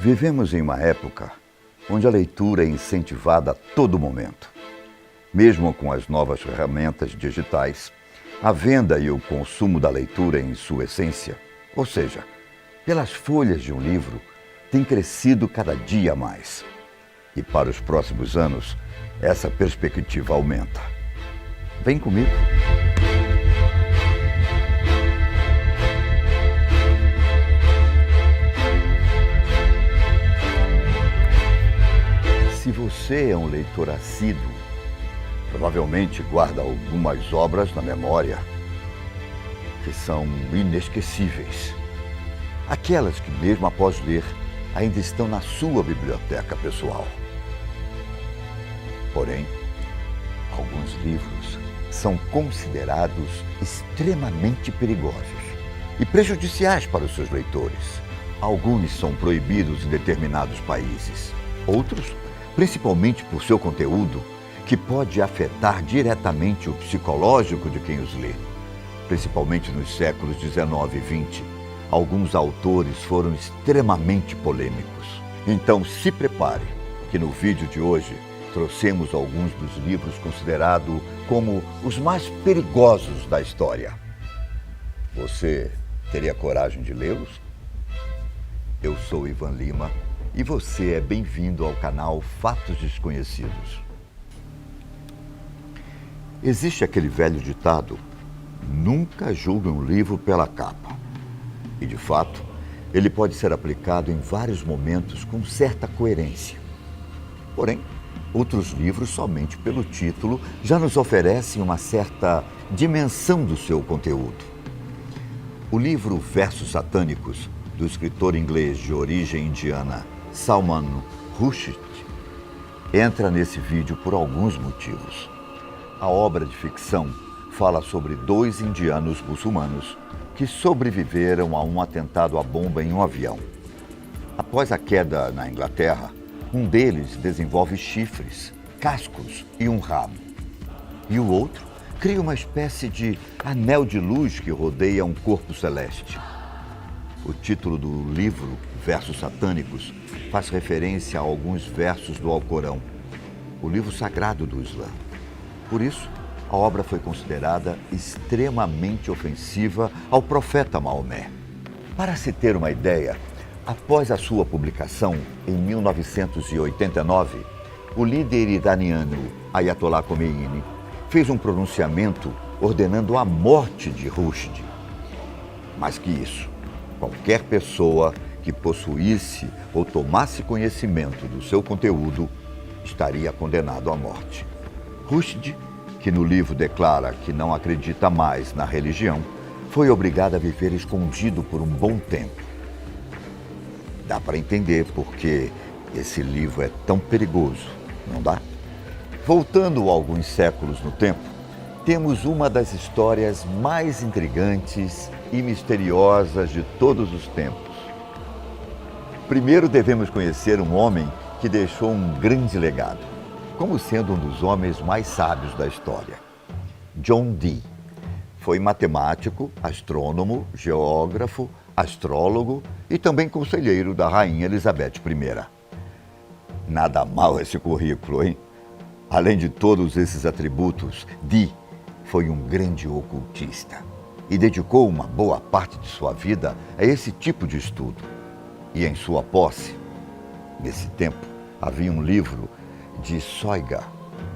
Vivemos em uma época onde a leitura é incentivada a todo momento. Mesmo com as novas ferramentas digitais, a venda e o consumo da leitura em sua essência, ou seja, pelas folhas de um livro, tem crescido cada dia mais. E para os próximos anos, essa perspectiva aumenta. Vem comigo. Se você é um leitor assíduo, provavelmente guarda algumas obras na memória que são inesquecíveis. Aquelas que, mesmo após ler, ainda estão na sua biblioteca pessoal. Porém, alguns livros são considerados extremamente perigosos e prejudiciais para os seus leitores. Alguns são proibidos em determinados países. Outros, principalmente por seu conteúdo, que pode afetar diretamente o psicológico de quem os lê. Principalmente nos séculos 19 e 20, alguns autores foram extremamente polêmicos. Então se prepare, que no vídeo de hoje trouxemos alguns dos livros considerados como os mais perigosos da história. Você teria coragem de lê-los? Eu sou Ivan Lima e você é bem-vindo ao canal Fatos Desconhecidos. Existe aquele velho ditado: nunca julgue um livro pela capa. E, de fato, ele pode ser aplicado em vários momentos com certa coerência. Porém, outros livros, somente pelo título, já nos oferecem uma certa dimensão do seu conteúdo. O livro Versos Satânicos, do escritor inglês de origem indiana Salman Rushdie, entra nesse vídeo por alguns motivos. A obra de ficção fala sobre 2 indianos muçulmanos que sobreviveram a um atentado à bomba em um avião. Após a queda na Inglaterra, um deles desenvolve chifres, cascos e um rabo. E o outro cria uma espécie de anel de luz que rodeia um corpo celeste. O título do livro, Versos Satânicos, faz referência a alguns versos do Alcorão, o livro sagrado do Islã. Por isso, a obra foi considerada extremamente ofensiva ao profeta Maomé. Para se ter uma ideia, após a sua publicação, em 1989, o líder iraniano Ayatollah Khomeini fez um pronunciamento ordenando a morte de Rushdie. Mais que isso, qualquer pessoa que possuísse ou tomasse conhecimento do seu conteúdo estaria condenado à morte. Rushdie, que no livro declara que não acredita mais na religião, foi obrigado a viver escondido por um bom tempo. Dá para entender por que esse livro é tão perigoso, não dá? Voltando alguns séculos no tempo, temos uma das histórias mais intrigantes e misteriosas de todos os tempos. Primeiro devemos conhecer um homem que deixou um grande legado, como sendo um dos homens mais sábios da história. John Dee foi matemático, astrônomo, geógrafo, astrólogo e também conselheiro da Rainha Elizabeth I. Nada mal esse currículo, hein? Além de todos esses atributos, Dee foi um grande ocultista e dedicou uma boa parte de sua vida a esse tipo de estudo. E em sua posse, nesse tempo, havia um livro de Soiga,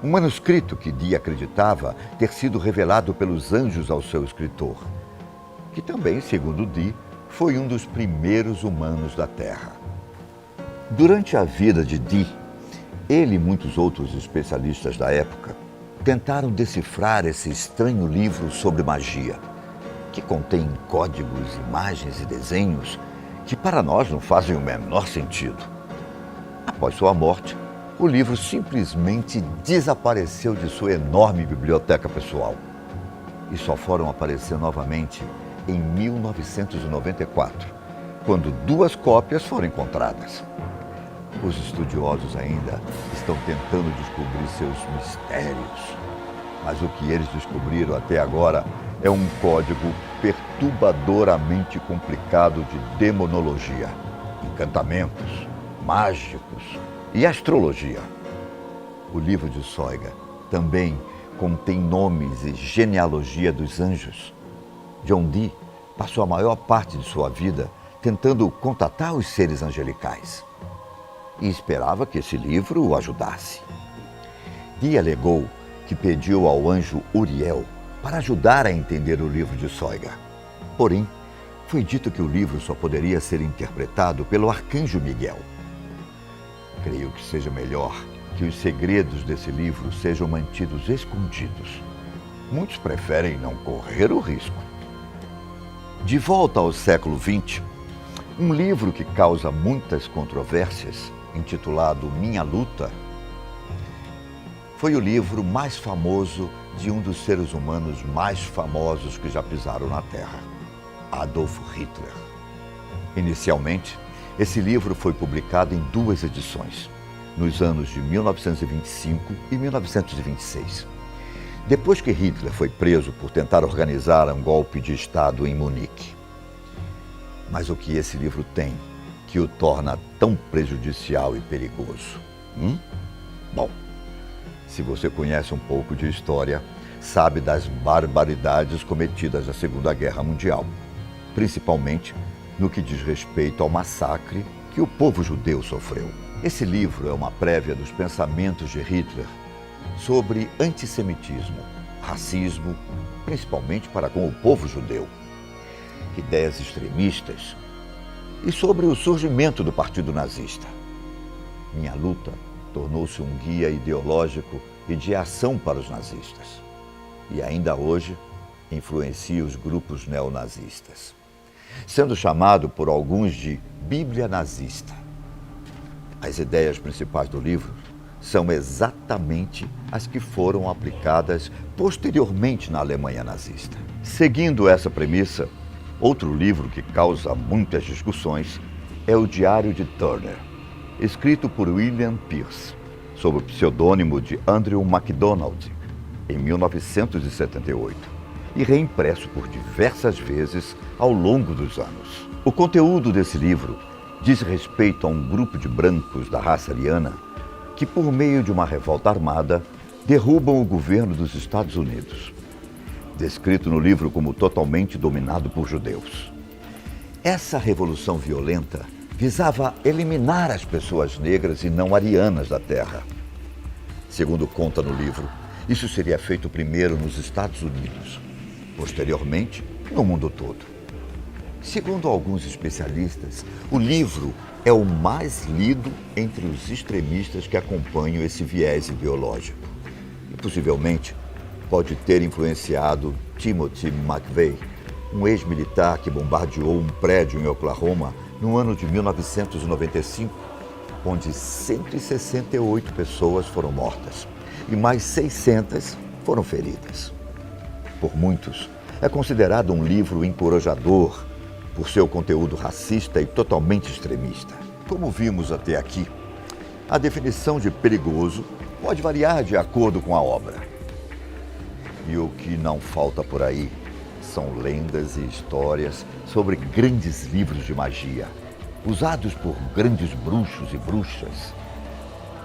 um manuscrito que Dee acreditava ter sido revelado pelos anjos ao seu escritor, que também, segundo Dee, foi um dos primeiros humanos da Terra. Durante a vida de Dee, ele e muitos outros especialistas da época tentaram decifrar esse estranho livro sobre magia, que contém códigos, imagens e desenhos que para nós não fazem o menor sentido. Após sua morte, o livro simplesmente desapareceu de sua enorme biblioteca pessoal e só foram aparecer novamente em 1994, quando 2 cópias foram encontradas. Os estudiosos ainda estão tentando descobrir seus mistérios, mas o que eles descobriram até agora é um código perturbadoramente complicado de demonologia, encantamentos, mágicos e astrologia. O livro de Soiga também contém nomes e genealogia dos anjos. John Dee passou a maior parte de sua vida tentando contatar os seres angelicais e esperava que esse livro o ajudasse. Dee alegou que pediu ao anjo Uriel para ajudar a entender o livro de Soiga. Porém, foi dito que o livro só poderia ser interpretado pelo arcanjo Miguel. Creio que seja melhor que os segredos desse livro sejam mantidos escondidos. Muitos preferem não correr o risco. De volta ao século XX, um livro que causa muitas controvérsias, intitulado Minha Luta, foi o livro mais famoso de um dos seres humanos mais famosos que já pisaram na Terra, Adolf Hitler. Inicialmente, esse livro foi publicado em 2 edições, nos anos de 1925 e 1926. Depois que Hitler foi preso por tentar organizar um golpe de Estado em Munique. Mas o que esse livro tem que o torna tão prejudicial e perigoso? Bom, se você conhece um pouco de história, sabe das barbaridades cometidas na Segunda Guerra Mundial, principalmente no que diz respeito ao massacre que o povo judeu sofreu. Esse livro é uma prévia dos pensamentos de Hitler sobre antissemitismo, racismo, principalmente para com o povo judeu, ideias extremistas e sobre o surgimento do Partido Nazista. Minha Luta tornou-se um guia ideológico e de ação para os nazistas e ainda hoje influencia os grupos neonazistas, sendo chamado por alguns de Bíblia nazista. As ideias principais do livro são exatamente as que foram aplicadas posteriormente na Alemanha nazista. Seguindo essa premissa, outro livro que causa muitas discussões é o Diário de Turner, escrito por William Pierce, sob o pseudônimo de Andrew MacDonald, em 1978, e reimpresso por diversas vezes ao longo dos anos. O conteúdo desse livro diz respeito a um grupo de brancos da raça ariana que, por meio de uma revolta armada, derrubam o governo dos Estados Unidos, descrito no livro como totalmente dominado por judeus. Essa revolução violenta visava eliminar as pessoas negras e não arianas da Terra. Segundo conta no livro, isso seria feito primeiro nos Estados Unidos, posteriormente no mundo todo. Segundo alguns especialistas, o livro é o mais lido entre os extremistas que acompanham esse viés ideológico e possivelmente pode ter influenciado Timothy McVeigh, um ex-militar que bombardeou um prédio em Oklahoma no ano de 1995, onde 168 pessoas foram mortas e mais 600 foram feridas. Por muitos, é considerado um livro encorajador por seu conteúdo racista e totalmente extremista. Como vimos até aqui, a definição de perigoso pode variar de acordo com a obra. E o que não falta por aí são lendas e histórias sobre grandes livros de magia, usados por grandes bruxos e bruxas.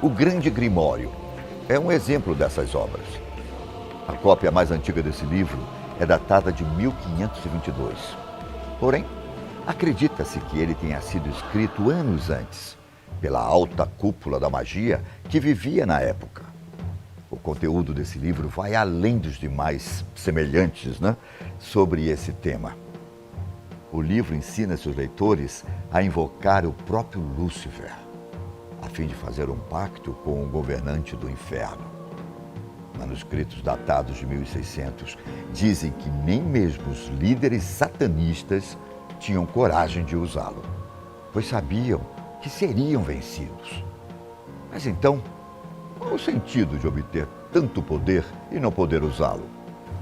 O Grande Grimório é um exemplo dessas obras. A cópia mais antiga desse livro é datada de 1522. Porém, acredita-se que ele tenha sido escrito anos antes, pela alta cúpula da magia que vivia na época. O conteúdo desse livro vai além dos demais semelhantes, sobre esse tema. O livro ensina seus leitores a invocar o próprio Lúcifer, a fim de fazer um pacto com o governante do inferno. Manuscritos datados de 1600 dizem que nem mesmo os líderes satanistas tinham coragem de usá-lo, pois sabiam que seriam vencidos. Mas então, qual o sentido de obter tanto poder e não poder usá-lo?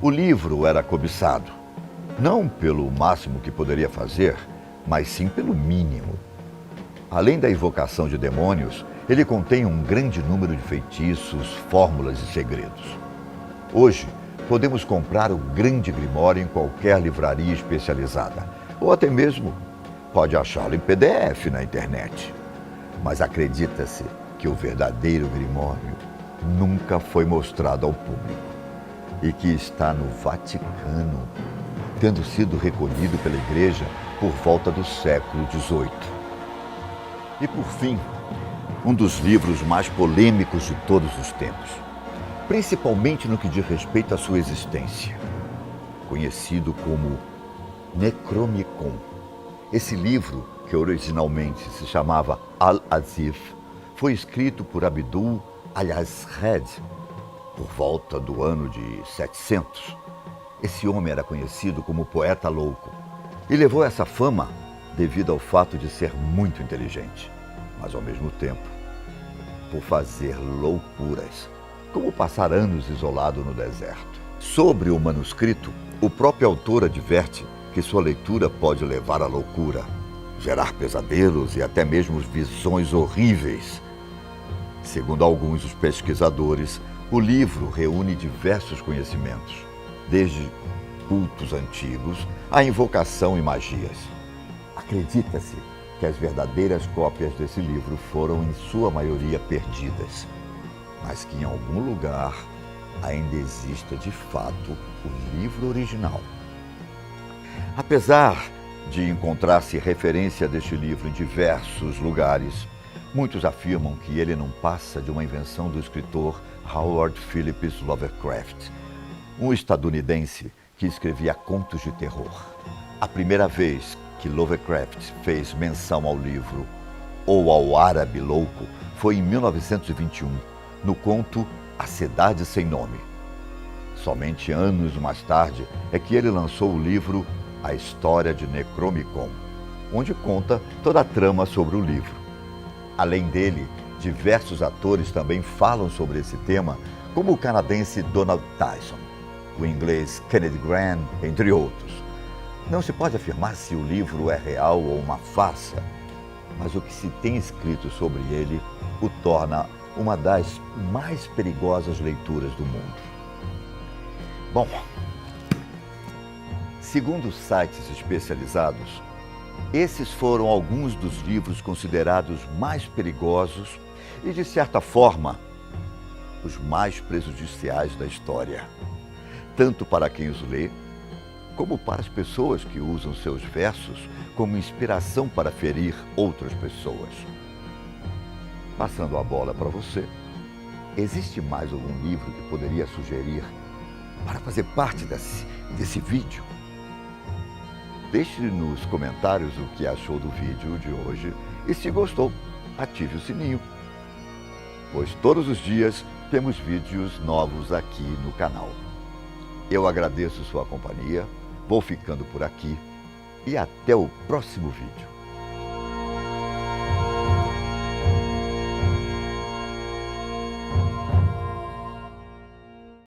O livro era cobiçado, não pelo máximo que poderia fazer, mas sim pelo mínimo. Além da invocação de demônios, ele contém um grande número de feitiços, fórmulas e segredos. Hoje, podemos comprar o Grande Grimório em qualquer livraria especializada, ou até mesmo pode achá-lo em PDF na internet. Mas acredita-se que o verdadeiro Grimório nunca foi mostrado ao público e que está no Vaticano, tendo sido recolhido pela Igreja por volta do século XVIII. E por fim, um dos livros mais polêmicos de todos os tempos, principalmente no que diz respeito à sua existência, conhecido como Necronomicon. Esse livro, que originalmente se chamava Al-Azif, foi escrito por Abdul al-Azhed por volta do ano de 700. Esse homem era conhecido como poeta louco e levou essa fama devido ao fato de ser muito inteligente, mas ao mesmo tempo por fazer loucuras, como passar anos isolado no deserto. Sobre o manuscrito, o próprio autor adverte que sua leitura pode levar à loucura, gerar pesadelos e até mesmo visões horríveis. Segundo alguns dos pesquisadores, o livro reúne diversos conhecimentos, desde cultos antigos à invocação e magias. Acredita-se que as verdadeiras cópias desse livro foram, em sua maioria, perdidas, mas que em algum lugar ainda exista de fato o livro original. Apesar de encontrar-se referência deste livro em diversos lugares, muitos afirmam que ele não passa de uma invenção do escritor Howard Phillips Lovecraft, um estadunidense que escrevia contos de terror. A primeira vez que Lovecraft fez menção ao livro ou ao árabe louco foi em 1921, no conto A Cidade Sem Nome. Somente anos mais tarde é que ele lançou o livro A História de Necronomicon, onde conta toda a trama sobre o livro. Além dele, diversos atores também falam sobre esse tema, como o canadense Donald Tyson, o inglês Kenneth Grant, entre outros. Não se pode afirmar se o livro é real ou uma farsa, mas o que se tem escrito sobre ele o torna uma das mais perigosas leituras do mundo. Bom, segundo sites especializados, esses foram alguns dos livros considerados mais perigosos e, de certa forma, os mais prejudiciais da história, tanto para quem os lê, como para as pessoas que usam seus versos como inspiração para ferir outras pessoas. Passando a bola para você, existe mais algum livro que poderia sugerir para fazer parte desse vídeo? Deixe nos comentários o que achou do vídeo de hoje e, se gostou, ative o sininho, pois todos os dias temos vídeos novos aqui no canal. Eu agradeço sua companhia, vou ficando por aqui e até o próximo vídeo.